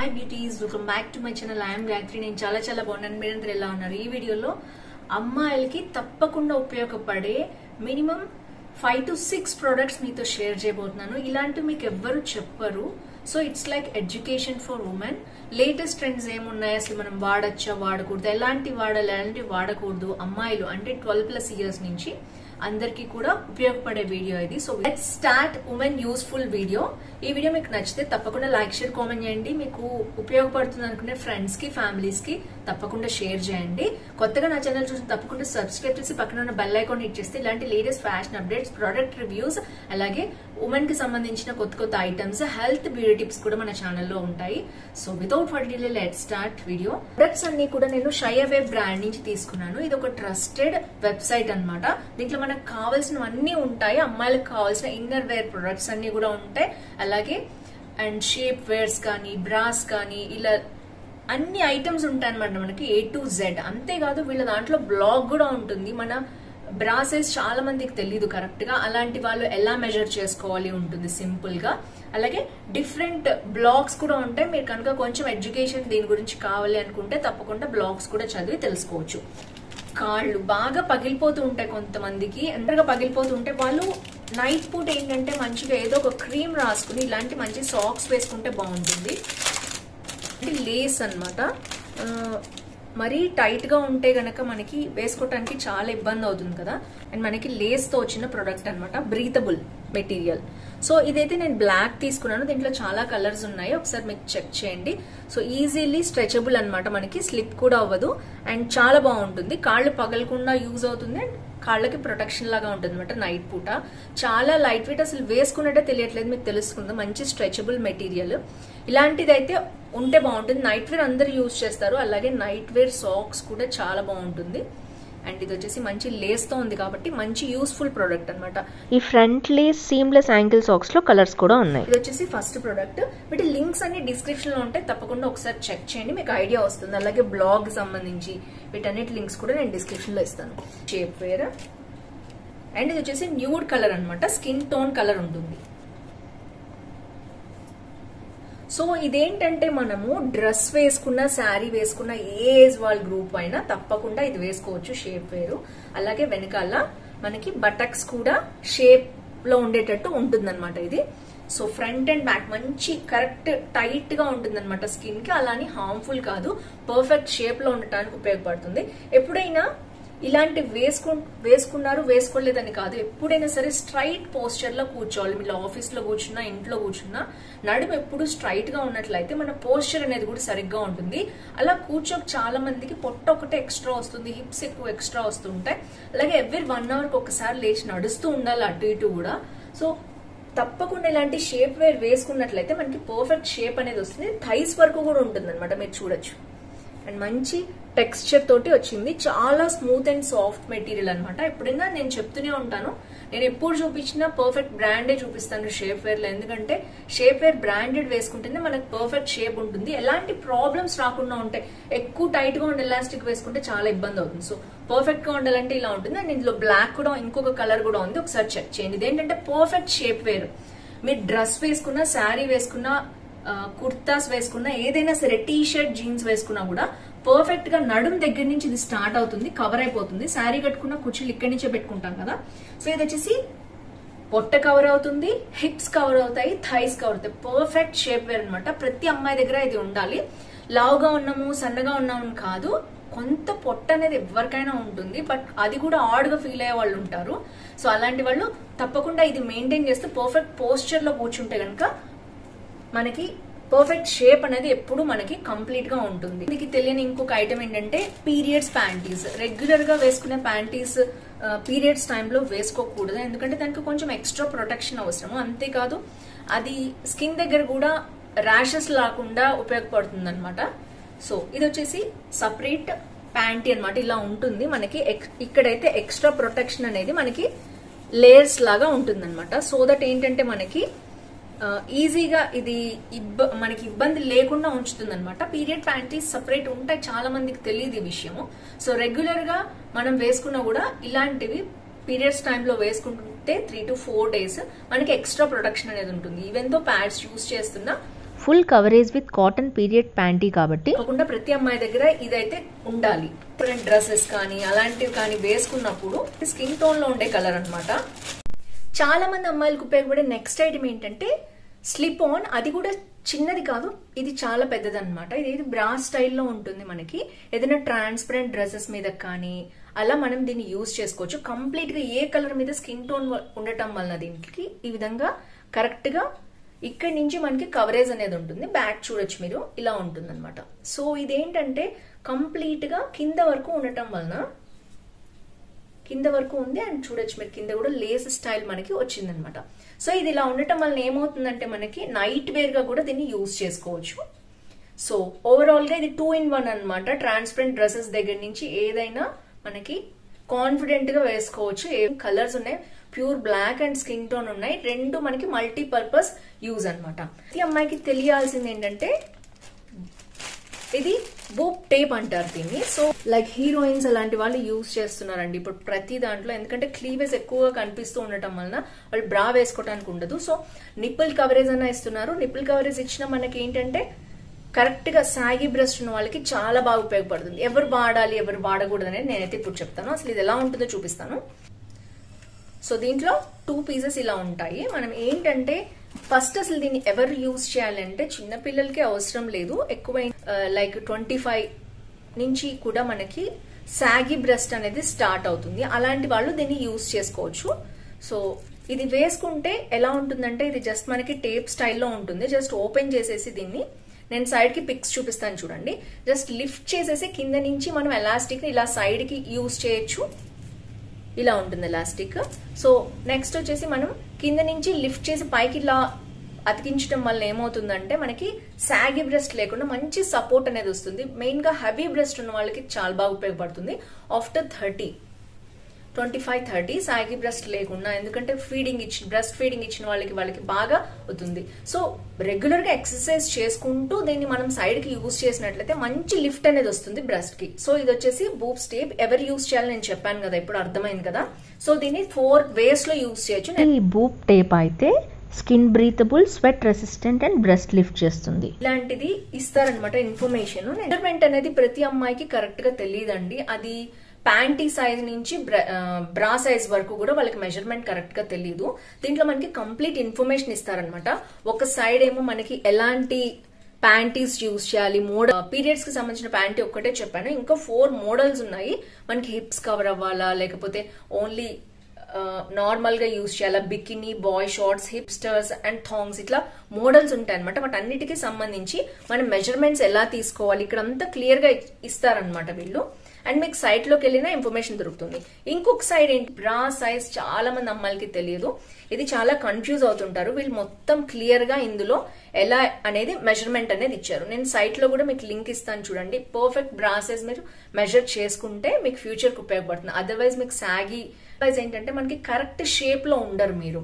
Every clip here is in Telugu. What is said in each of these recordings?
Hi beauties, welcome back to my channel. I'm Gayatri. నేను చాలా బాగున్నాను. మీరందరూ ఎలా ఉన్నారు? ఈ వీడియోలో అమ్మాయిలకి తప్పకుండా ఉపయోగపడే మినిమం 5 to 6 ప్రొడక్ట్స్ మీతో షేర్ చేయబోతున్నాను. ఇలాంటివి మీకు ఎవ్వరు చెప్పరు. So it's like education for women. Latest trends ఏమున్నాయి, అసలు మనం వాడచ్చా వాడకూడదు, ఎలాంటివి వాడాలి ఎలాంటివి వాడకూడదు, అమ్మాయిలు అంటే 12+ ఇయర్స్ నుంచి అందరికీ కూడా ఉపయోగపడే వీడియో ఇది. So let's start women useful video. ఈ వీడియో మీకు నచ్చితే తప్పకుండా లైక్, షేర్, కామెంట్ చేయండి. మీకు ఉపయోగపడుతుంది అనుకునే ఫ్రెండ్స్ కి, ఫ్యామిలీస్ కి తప్పకుండా షేర్ చేయండి. కొత్తగా నా ఛానల్ చూసి తప్పకుండా సబ్స్క్రైబ్ చేసి పక్కన ఉన్న బెల్ ఐకాన్ హిట్ చేస్తే ఇలాంటి latest fashion updates, product reviews, అలాగే ఉమెన్ కి సంబంధించిన కొత్త ఐటమ్స్, హెల్త్, బ్యూటీ టిప్స్ కూడా మన ఛానల్లో ఉంటాయి. So without for delay let's start video. Products అన్ని కూడా నేను షై అవే బ్రాండ్ నుంచి తీసుకున్నాను. ఇది ఒక ట్రస్టెడ్ వెబ్సైట్ అన్నమాట. దీంట్లో మనకు కావాల్సినవన్నీ ఉంటాయి. అమ్మాయిలకు కావాల్సిన ఇన్నర్ వేర్ ప్రొడక్ట్స్ అన్ని కూడా ఉంటాయి. అలాగే అండ్ షేప్ వేర్స్ కానీ, బ్రాస్ కానీ, ఇలా అన్ని ఐటమ్స్ ఉంటాయి అనమాట మనకి A to Z. అంతేకాదు వీళ్ళ దాంట్లో బ్లాగ్ కూడా ఉంటుంది. మన బ్రా సైజ్ చాలా మందికి తెలియదు కరెక్ట్ గా, అలాంటి వాళ్ళు ఎలా మెజర్ చేసుకోవాలి ఉంటుంది సింపుల్ గా. అలాగే డిఫరెంట్ బ్లాగ్స్ కూడా ఉంటాయి. మీరు కనుక కొంచెం ఎడ్యుకేషన్ దీని గురించి కావాలి అనుకుంటే తప్పకుండా బ్లాగ్స్ కూడా చదివి తెలుసుకోవచ్చు. కాళ్ళు బాగా పగిలిపోతూ ఉంటాయి కొంతమందికి, ఎంతగా పగిలిపోతూ ఉంటే వాళ్ళు నైట్ పూట ఏంటంటే మంచిగా ఏదో ఒక క్రీమ్ రాసుకుని ఇలాంటి మంచి సాక్స్ వేసుకుంటే బాగుంటుంది. అంటే లేస్ అన్నమాట. మరీ టైట్ గా ఉంటే గనక మనకి వేసుకోవటానికి చాలా ఇబ్బంది అవుతుంది కదా. అండ్ మనకి లేస్ తో వచ్చిన ప్రొడక్ట్ అన్నమాట, బ్రీతబుల్ మెటీరియల్. సో ఇదైతే నేను బ్లాక్ తీసుకున్నాను. దీంట్లో చాలా కలర్స్ ఉన్నాయి, ఒకసారి మీకు చెక్ చేయండి. సో ఈజీలీ స్ట్రెచబుల్ అన్నమాట, మనకి స్లిప్ కూడా అవ్వదు అండ్ చాలా బాగుంటుంది. కాళ్ళు పగలకుండా యూజ్ అవుతుంది అండ్ కాళ్ళకి ప్రొటెక్షన్ లాగా ఉంటుంది అనమాట నైట్ పూట. చాలా లైట్ వెయిట్, అసలు వేసుకున్నట్టే తెలియట్లేదు, మీకు తెలుస్తుంది. మంచి స్ట్రెచబుల్ మెటీరియల్. ఇలాంటిది అయితే ఉంటే బాగుంటుంది. నైట్ వేర్ అందరు యూజ్ చేస్తారు. అలాగే నైట్ వేర్ సాక్స్ కూడా చాలా బాగుంటుంది. అండ్ ఇది వచ్చేసి మంచి లేస్ తో ఉంది కాబట్టి మంచి యూస్ఫుల్ ప్రొడక్ట్ అనమాట. ఈ front Lay's seamless ankle socks లో కలర్స్ కూడా ఉన్నాయి. ఇది వచ్చేసి ఫస్ట్ ప్రొడక్ట్. వీటి లింక్స్ అన్ని డిస్క్రిప్షన్ లో ఉంటాయి, తప్పకుండా ఒకసారి చెక్ చేయండి, మీకు ఐడియా వస్తుంది. అలాగే బ్లాగ్ సంబంధించి వీటన్నిటి లింక్స్ కూడా నేను డిస్క్రిప్షన్ లో ఇస్తాను. షేప్ వేర్ అండ్ ఇది వచ్చేసి న్యూడ్ కలర్ అనమాట, స్కిన్ టోన్ కలర్ ఉంటుంది. సో ఇదేంటంటే మనము డ్రెస్ వేసుకున్న, శారీ వేసుకున్న, ఏ ఏజ్ వాళ్ళ గ్రూప్ అయినా తప్పకుండా ఇది వేసుకోవచ్చు. షేప్ వేరు. అలాగే వెనకాల మనకి బటక్స్ కూడా షేప్ లో ఉండేటట్టు ఉంటుంది అనమాట ఇది. సో ఫ్రంట్ అండ్ బ్యాక్ మంచి కరెక్ట్ టైట్ గా ఉంటుంది అనమాట స్కిన్ కి. అలానే హార్మ్ఫుల్ కాదు, పర్ఫెక్ట్ షేప్ లో ఉండటానికి ఉపయోగపడుతుంది. ఎప్పుడైనా ఇలాంటి వేసుకున్నారు వేసుకోలేదని కాదు, ఎప్పుడైనా సరే స్ట్రైట్ పోస్చర్ లో కూర్చోవాలి. మీరు ఆఫీస్ లో కూర్చున్నా, ఇంట్లో కూర్చున్నా నడుము ఎప్పుడు స్ట్రైట్ గా ఉన్నట్లయితే మన పోస్చర్ అనేది కూడా సరిగ్గా ఉంటుంది. అలా కూర్చోక చాలా మందికి పొట్ట ఒకటే ఎక్స్ట్రా వస్తుంది, హిప్స్ ఎక్కువ ఎక్స్ట్రా వస్తుంటాయి. అలాగే ఎవ్రీ 1 hour ఒకసారి లేచి నడుస్తూ ఉండాలి అటు ఇటు కూడా. సో తప్పకుండా ఇలాంటి షేప్ వేర్ వేసుకున్నట్లయితే మనకి పర్ఫెక్ట్ షేప్ అనేది వస్తుంది. థైస్ వరకు కూడా ఉంటుంది అనమాట, మీరు చూడొచ్చు. అండ్ మంచి టెక్స్చర్ తోటి వచ్చింది. చాలా స్మూత్ అండ్ సాఫ్ట్ మెటీరియల్ అనమాట. ఎప్పుడైనా నేను చెప్తూనే ఉంటాను, నేను ఎప్పుడు చూపించినా పర్ఫెక్ట్ బ్రాండే చూపిస్తాను షేప్ వేర్ లో. ఎందుకంటే షేప్ వేర్ బ్రాండెడ్ వేసుకుంటేనే మనకు పర్ఫెక్ట్ షేప్ ఉంటుంది, ఎలాంటి ప్రాబ్లమ్స్ రాకుండా ఉంటాయి. ఎక్కువ టైట్ గా ఉండే ఎలాస్టిక్ వేసుకుంటే చాలా ఇబ్బంది అవుతుంది. సో పర్ఫెక్ట్ గా ఉండాలంటే ఇలా ఉంటుంది. అండ్ ఇందులో బ్లాక్ కూడా, ఇంకొక కలర్ కూడా ఉంది, ఒకసారి చెక్ చేయండి. ఇదేంటంటే పర్ఫెక్ట్ షేప్ వేర్. మీరు డ్రెస్ వేసుకున్నా, శారీ వేసుకున్నా, కుర్తాస్ వేసుకున్నా, ఏదైనా సరే టీ షర్ట్, జీన్స్ వేసుకున్నా కూడా పర్ఫెక్ట్ గా నడుం దగ్గర నుంచి ఇది స్టార్ట్ అవుతుంది, కవర్ అయిపోతుంది. శారీ కట్టుకున్న కుర్చీలు ఇక్కడి నుంచే పెట్టుకుంటాం కదా. సో ఇది వచ్చేసి పొట్ట కవర్ అవుతుంది, హిప్స్ కవర్ అవుతాయి, థైస్ కవర్ అవుతాయి. పర్ఫెక్ట్ షేప్ వేర్ అనమాట. ప్రతి అమ్మాయి దగ్గర ఇది ఉండాలి. లావుగా ఉన్నాము, సన్నగా ఉన్నాము కాదు, కొంత పొట్ట అనేది ఎవరికైనా ఉంటుంది, బట్ అది కూడా ఆడ్ గా ఫీల్ అయ్యే వాళ్ళు ఉంటారు. సో అలాంటి వాళ్ళు తప్పకుండా ఇది మెయింటైన్ చేస్తూ పర్ఫెక్ట్ పోస్చర్ లో కూర్చుంటే గనక మనకి పర్ఫెక్ట్ షేప్ అనేది ఎప్పుడు మనకి కంప్లీట్ గా ఉంటుంది. దీనికి తెలియని ఇంకొక ఐటమ్ ఏంటంటే పీరియడ్స్ ప్యాంటీస్. రెగ్యులర్ గా వేసుకునే ప్యాంటీస్ పీరియడ్స్ టైంలో వేసుకోకూడదు, ఎందుకంటే దానికి కొంచెం ఎక్స్ట్రా ప్రొటెక్షన్ అవసరము. అంతేకాదు అది స్కిన్ దగ్గర కూడా ర్యాషెస్ రాకుండా ఉపయోగపడుతుంది అనమాట. సో ఇది వచ్చేసి సపరేట్ ప్యాంటీ అనమాట. ఇలా ఉంటుంది మనకి. ఇక్కడైతే ఎక్స్ట్రా ప్రొటెక్షన్ అనేది మనకి లేయర్స్ లాగా ఉంటుంది అనమాట. సో దట్ ఏంటంటే మనకి ఈజీగా ఇది మనకి ఇబ్బంది లేకుండా ఉంచుతుంది అనమాట. పీరియడ్ ప్యాంటీస్ సపరేట్ ఉంటాయి, చాలా మందికి తెలియదు ఈ విషయము. సో రెగ్యులర్ గా మనం వేసుకున్నా కూడా ఇలాంటివి పీరియడ్స్ టైంలో వేసుకుంటే 3 to 4 days మనకి ఎక్స్ట్రా ప్రొటెక్షన్ అనేది ఉంటుంది. ఈవెన్ తో ప్యాడ్స్ యూజ్ చేస్తున్నా full coverage with cotton period panty కాబట్టి కాకుండా ప్రతి అమ్మాయి దగ్గర ఇదైతే ఉండాలి. డ్రెస్సెస్ కానీ అలాంటివి కానీ వేసుకున్నప్పుడు స్కిన్ టోన్ లో ఉండే కలర్ అన్నమాట. చాలా మంది అమ్మాయిలకు ఉపయోగపడే నెక్స్ట్ ఐటమ్ ఏంటంటే స్లిప్ ఆన్. అది కూడా చిన్నది కాదు, ఇది చాలా పెద్దది అనమాట. ఇది బ్రా స్టైల్లో ఉంటుంది. మనకి ఏదైనా ట్రాన్స్పరెంట్ డ్రెస్సెస్ మీద కానీ అలా మనం దీన్ని యూజ్ చేసుకోవచ్చు. కంప్లీట్ గా ఏ కలర్ మీద స్కిన్ టోన్ ఉండటం వలన దీనికి ఈ విధంగా కరెక్ట్ గా ఇక్కడి నుంచి మనకి కవరేజ్ అనేది ఉంటుంది. బ్యాక్ చూడొచ్చు మీరు, ఇలా ఉంటుంది అనమాట. సో ఇదేంటంటే కంప్లీట్ గా కింద వరకు ఉండటం వలన కింద వరకు ఉంది. అండ్ చూడొచ్చు మీరు కింద కూడా లేస్ స్టైల్ మనకి వచ్చిందనమాట. సో ఇది ఇలా ఉండటం వలన ఏమవుతుందంటే మనకి నైట్ వేర్ గా కూడా దీన్ని యూజ్ చేసుకోవచ్చు. సో ఓవరాల్ గా ఇది 2-in-1 అనమాట. ట్రాన్స్పరెంట్ డ్రెస్సెస్ దగ్గర నుంచి ఏదైనా మనకి కాన్ఫిడెంట్ గా వేసుకోవచ్చు. ఏ కలర్స్ ఉన్నాయి, pure black and skin tone ఉన్నాయి. రెండు మనకి మల్టీపర్పస్ యూజ్ అనమాట. ఈ అమ్మాయికి తెలియాల్సింది ఏంటంటే ఇది బూప్ టేప్ అంటారు దీన్ని. సో లైక్ హీరోయిన్స్ అలాంటి వాళ్ళు యూజ్ చేస్తున్నారండి ఇప్పుడు ప్రతి దాంట్లో. ఎందుకంటే క్లీవేజ్ ఎక్కువగా కనిపిస్తూ ఉండటం వలన వాళ్ళు బ్రా వేసుకోవడానికి ఉండదు. సో నిప్పుల్ కవరేజ్ అన్న ఇస్తున్నారు. నిప్పుల్ కవరేజ్ ఇచ్చిన మనకి ఏంటంటే కరెక్ట్ గా సాగి బ్రెస్ట్ ఉన్న వాళ్ళకి చాలా బాగా ఉపయోగపడుతుంది. ఎవరు వాడాలి ఎవరు వాడకూడదు అనేది నేనైతే ఇప్పుడు చెప్తాను. అసలు ఇది ఎలా ఉంటుందో చూపిస్తాను. సో దీంట్లో 2 పీసెస్ ఇలా ఉంటాయి. మనం ఏంటంటే ఫస్ట్ అసలు దీన్ని ఎవరు యూజ్ చేయాలంటే చిన్నపిల్లలకి అవసరం లేదు. ఎక్కువ లైక్ 25 నుంచి కూడా మనకి సాగి బ్రెస్ట్ అనేది స్టార్ట్ అవుతుంది. అలాంటి వాళ్ళు దీన్ని యూజ్ చేసుకోవచ్చు. సో ఇది వేసుకుంటే ఎలా ఉంటుందంటే ఇది జస్ట్ మనకి టేప్ స్టైల్లో ఉంటుంది. జస్ట్ ఓపెన్ చేసేసి దీన్ని నేను సైడ్ కి పిక్స్ చూపిస్తాను చూడండి. జస్ట్ లిఫ్ట్ చేసేసి కింద నుంచి మనం ఎలాస్టిక్ ఇలా సైడ్ కి యూజ్ చేయొచ్చు. ఇలా ఉంటుంది ఎలాస్టిక్. సో నెక్స్ట్ వచ్చేసి మనం కింద నుంచి లిఫ్ట్ చేసి పైకి ఇలా అతికించడం వల్ల ఏమవుతుందంటే మనకి సాగి బ్రెస్ట్ లేకుండా మంచి సపోర్ట్ అనేది వస్తుంది. మెయిన్ గా హెవీ బ్రెస్ట్ ఉన్న వాళ్ళకి చాలా బాగా ఉపయోగపడుతుంది. ఆఫ్టర్ 25-30 సాగి బ్రెస్ట్ లేకుండా, ఎందుకంటే బ్రెస్ట్ ఫీడింగ్ ఇచ్చిన వాళ్ళకి బాగా అవుతుంది. సో రెగ్యులర్ గా ఎక్సర్సైజ్ చేసుకుంటూ దీన్ని మనం సైడ్ కి యూజ్ చేసినట్లయితే మంచి లిఫ్ట్ అనేది వస్తుంది బ్రెస్ట్ కి. సో ఇది వచ్చేసి బూప్స్ టేప్. ఎవరు యూజ్ చేయాలని నేను చెప్పాను కదా, ఇప్పుడు అర్థమైంది కదా. సో దీన్ని 4 వేస్ లో యూజ్ చేయొచ్చు. ఈ బూప్ టేప్ అయితే skin breathable, sweat resistant and breast lift చేస్తుంది. ఇలాంటిది ఇస్తారనమాట ఇన్ఫర్మేషన్. మెజర్మెంట్ అనేది ప్రతి అమ్మాయికి కరెక్ట్ గా తెలియదండి. అది ప్యాంటీ సైజ్ నుంచి బ్రా సైజ్ వరకు కూడా వాళ్ళకి మెజర్మెంట్ కరెక్ట్ గా తెలియదు. దీంట్లో మనకి కంప్లీట్ ఇన్ఫర్మేషన్ ఇస్తారనమాట. ఒక సైడ్ ఏమో మనకి ఎలాంటి ప్యాంటీస్ యూజ్ చేయాలి, పీరియడ్స్ కి సంబంధించిన ప్యాంటీ ఒక్కటే చెప్పాను. ఇంకా 4 మోడల్స్ ఉన్నాయి. మనకి హిప్స్ కవర్ అవ్వాలా, లేకపోతే ఓన్లీ నార్మల్ గా యూజ్ చేయాలా, bikini, boy shorts, hipsters and thongs, ఇట్లా మోడల్స్ ఉంటాయి అనమాట. వాటన్నిటికీ సంబంధించి మనం మెజర్మెంట్స్ ఎలా తీసుకోవాలి ఇక్కడ అంతా క్లియర్ గా ఇస్తారనమాట వీళ్ళు. అండ్ మీకు సైట్ లోకి వెళ్ళినా ఇన్ఫర్మేషన్ దొరుకుతుంది. ఇంకొక సైడ్ ఏంటి, బ్రా సైజ్ చాలా మంది అమ్మాయిలకి తెలియదు. ఇది చాలా కన్ఫ్యూజ్ అవుతుంటారు. వీళ్ళు మొత్తం క్లియర్ గా ఇందులో ఎలా అనేది మెజర్మెంట్ అనేది ఇచ్చారు. నేను సైట్ లో కూడా మీకు లింక్ ఇస్తాను చూడండి. పర్ఫెక్ట్ బ్రా సైజ్ మీరు మెజర్ చేసుకుంటే మీకు ఫ్యూచర్ కి ఉపయోగపడుతుంది. అదర్వైజ్ మీకు సాగి సైజ్ ఏంటంటే మనకి కరెక్ట్ షేప్ లో ఉండరు మీరు.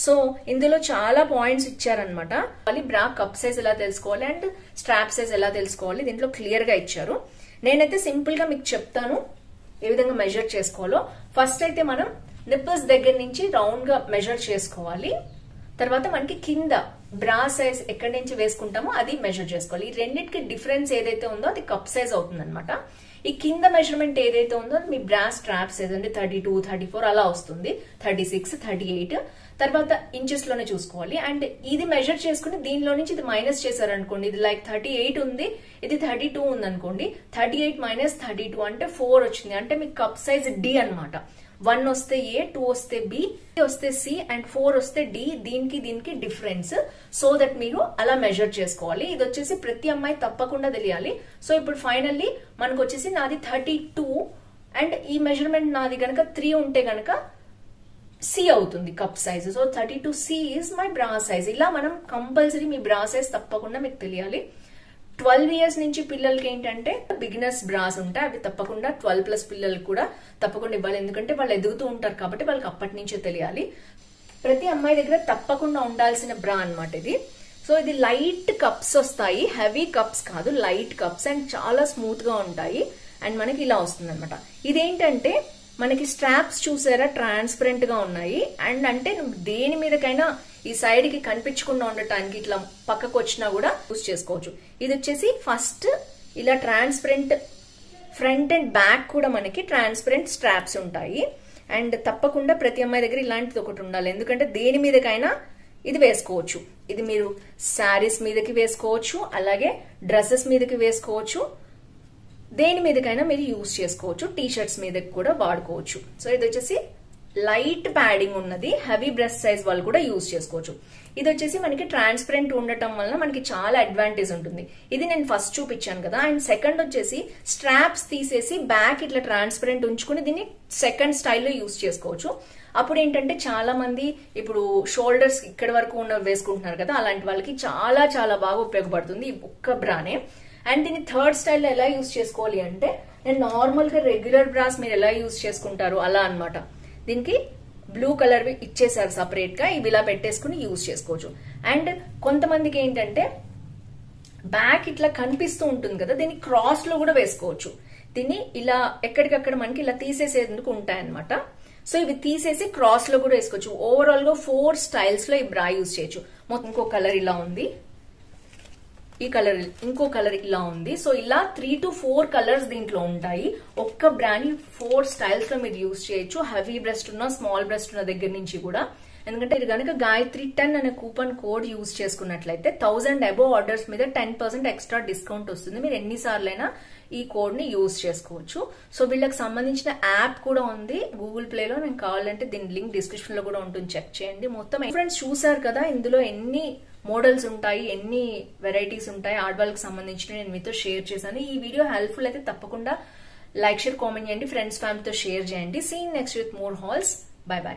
సో ఇందులో చాలా పాయింట్స్ ఇచ్చారనమాట. మళ్ళీ బ్రా కప్ సైజ్ ఎలా తెలుసుకోవాలి అండ్ స్ట్రాప్ సైజ్ ఎలా తెలుసుకోవాలి దీంట్లో క్లియర్ గా ఇచ్చారు. నేనైతే సింపుల్ గా మీకు చెప్తాను ఏ విధంగా మెజర్ చేసుకోవాలో. ఫస్ట్ అయితే మనం నిప్పల్స్ దగ్గర నుంచి రౌండ్ గా మెజర్ చేసుకోవాలి. తర్వాత మనకి కింద బ్రా సైజ్ ఎక్కడి నుంచి వేసుకుంటామో అది మెజర్ చేసుకోవాలి. ఈ రెండింటికి డిఫరెన్స్ ఏదైతే ఉందో అది కప్ సైజ్ అవుతుంది అనమాట. ఈ కింద మెజర్మెంట్ ఏదైతే ఉందో మీ బ్రా స్ట్రాప్ సైజ్ అంటే 32, 34 అలా వస్తుంది. 36, 38 తర్వాత ఇంచెస్ లోనే చూసుకోవాలి. అండ్ ఇది మెజర్ చేసుకుని దీనిలో నుంచి ఇది మైనస్ చేశారనుకోండి, ఇది లైక్ 38 ఉంది, ఇది 32 ఉంది అనుకోండి. 38 మైనస్ 32 అంటే 4 వచ్చింది. అంటే మీకు కప్ సైజ్ డి అనమాట. 1 వస్తే ఏ, 2 వస్తే బి, 3 వస్తే సి అండ్ 4 వస్తే డి. దీనికి డిఫరెన్స్. సో దట్ మీరు అలా మెజర్ చేసుకోవాలి. ఇది వచ్చేసి ప్రతి అమ్మాయి తప్పకుండా తెలియాలి. సో ఇప్పుడు ఫైనల్లీ మనకు వచ్చేసి నాది 32 అండ్ ఈ మెజర్మెంట్ నాది గనక 3 ఉంటే గనక సి అవుతుంది cup size. So 32C is my బ్రా సైజ్. ఇలా మనం కంపల్సరీ మీ బ్రా సైజ్ తప్పకుండా మీకు తెలియాలి. 12 ఇయర్స్ నుంచి పిల్లలకి ఏంటంటే బిగినర్స్ బ్రాస్ ఉంటాయి. అవి తప్పకుండా 12+ పిల్లలకు కూడా తప్పకుండా ఇవ్వాలి. ఎందుకంటే వాళ్ళు ఎదుగుతూ ఉంటారు కాబట్టి వాళ్ళకి అప్పటి నుంచే తెలియాలి. ప్రతి అమ్మాయి దగ్గర తప్పకుండా ఉండాల్సిన బ్రా అన్నమాట ఇది. సో ఇది లైట్ కప్స్ వస్తాయి, హెవీ కప్స్ కాదు, లైట్ కప్స్ అండ్ చాలా స్మూత్ గా ఉంటాయి. అండ్ మనకి ఇలా వస్తుంది అనమాట. ఇదేంటంటే మనకి స్ట్రాప్స్ చూసారా ట్రాన్స్పరెంట్ గా ఉన్నాయి. అండ్ అంటే దేని మీదకైనా ఈ సైడ్ కి కనిపించకుండా ఉండటానికి ఇట్లా పక్కకు వచ్చినా కూడా యూజ్ చేసుకోవచ్చు. ఇది వచ్చేసి ఫస్ట్ ఇలా ట్రాన్స్పరెంట్ ఫ్రంట్ అండ్ బ్యాక్ కూడా మనకి ట్రాన్స్పరెంట్ స్ట్రాప్స్ ఉంటాయి. అండ్ తప్పకుండా ప్రతి అమ్మాయి దగ్గర ఇలాంటిది ఒకటి ఉండాలి, ఎందుకంటే దేని మీదకైనా ఇది వేసుకోవచ్చు. ఇది మీరు శారీస్ మీదకి వేసుకోవచ్చు, అలాగే డ్రెస్సెస్ మీదకి వేసుకోవచ్చు, దేని మీదకైనా మీరు యూజ్ చేసుకోవచ్చు, టీ షర్ట్స్ మీదకి కూడా వాడుకోవచ్చు. సో ఇది వచ్చేసి లైట్ ప్యాడింగ్ ఉన్నది, హెవీ బ్రెస్ట్ సైజ్ వాళ్ళు కూడా యూజ్ చేసుకోవచ్చు. ఇది వచ్చేసి మనకి ట్రాన్స్పరెంట్ ఉండటం వల్ల మనకి చాలా అడ్వాంటేజ్ ఉంటుంది. ఇది నేను ఫస్ట్ చూపించాను కదా. అండ్ సెకండ్ వచ్చేసి స్ట్రాప్స్ తీసేసి బ్యాక్ ఇట్లా ట్రాన్స్పరెంట్ ఉంచుకుని దీన్ని సెకండ్ స్టైల్లో యూజ్ చేసుకోవచ్చు. అప్పుడు ఏంటంటే చాలా మంది ఇప్పుడు షోల్డర్స్ ఇక్కడ వరకు ఉన్న వేసుకుంటున్నారు కదా, అలాంటి వాళ్ళకి చాలా చాలా బాగా ఉపయోగపడుతుంది ఈ ఒక్క బ్రానే. అండ్ దీన్ని థర్డ్ స్టైల్లో ఎలా యూజ్ చేసుకోవాలి అంటే, నేను నార్మల్ గా రెగ్యులర్ బ్రాస్ మీరు ఎలా యూజ్ చేసుకుంటారు అలా అన్నమాట. దీనికి బ్లూ కలర్ ఇచ్చేసారు సపరేట్ గా, ఇవి ఇలా పెట్టేసుకుని యూజ్ చేసుకోవచ్చు. అండ్ కొంతమందికి ఏంటంటే బ్యాక్ ఇట్లా కనిపిస్తూ ఉంటుంది కదా, దీన్ని క్రాస్ లో కూడా వేసుకోవచ్చు. దీన్ని ఇలా ఎక్కడికక్కడ మనకి ఇలా తీసేసేందుకు ఉంటాయన్నమాట. సో ఇవి తీసేసి క్రాస్ లో కూడా వేసుకోవచ్చు. ఓవరాల్ గా 4 స్టైల్స్ లో ఈ బ్రా యూజ్ చేయొచ్చు. మొత్తం ఇంకో కలర్ ఇలా ఉంది, ఈ కలర్ ఇంకో కలర్ ఇలా ఉంది. సో ఇలా 3 to 4 కలర్స్ దీంట్లో ఉంటాయి. ఒక్క బ్రాని 4 స్టైల్స్ లో మీరు యూజ్ చేయొచ్చు. హెవీ బ్రెస్ట్ ఉన్న, స్మాల్ బ్రెస్ట్ ఉన్న దగ్గర నుంచి కూడా. ఎందుకంటే ఇది కనుక గాయత్రి 10 అనే కూపన్ కోడ్ యూజ్ చేసుకున్నట్లయితే 1000 అబోవ్ ఆర్డర్స్ మీద 10% ఎక్స్ట్రా డిస్కౌంట్ వస్తుంది. మీరు ఎన్నిసార్లైనా ఈ కోడ్ ని యూజ్ చేసుకోవచ్చు. సో వీళ్ళకి సంబంధించిన యాప్ కూడా ఉంది గూగుల్ ప్లే లో. నేను కావాలంటే దీని లింక్ డిస్క్రిప్షన్ లో కూడా ఉంటుంది, చెక్ చేయండి. మొత్తం ఫ్రెండ్స్ చూసారు కదా, ఇందులో ఎన్ని మోడల్స్ ఉంటాయి, ఎన్ని వెరైటీస్ ఉంటాయి ఆడవాళ్ళకి సంబంధించి నేను మీతో షేర్ చేశాను. ఈ వీడియో హెల్ప్ఫుల్ అయితే తప్పకుండా లైక్, షేర్, కామెంట్ చేయండి. ఫ్రెండ్స్, ఫ్యామిలీతో షేర్ చేయండి. See next with more hauls. Bye by.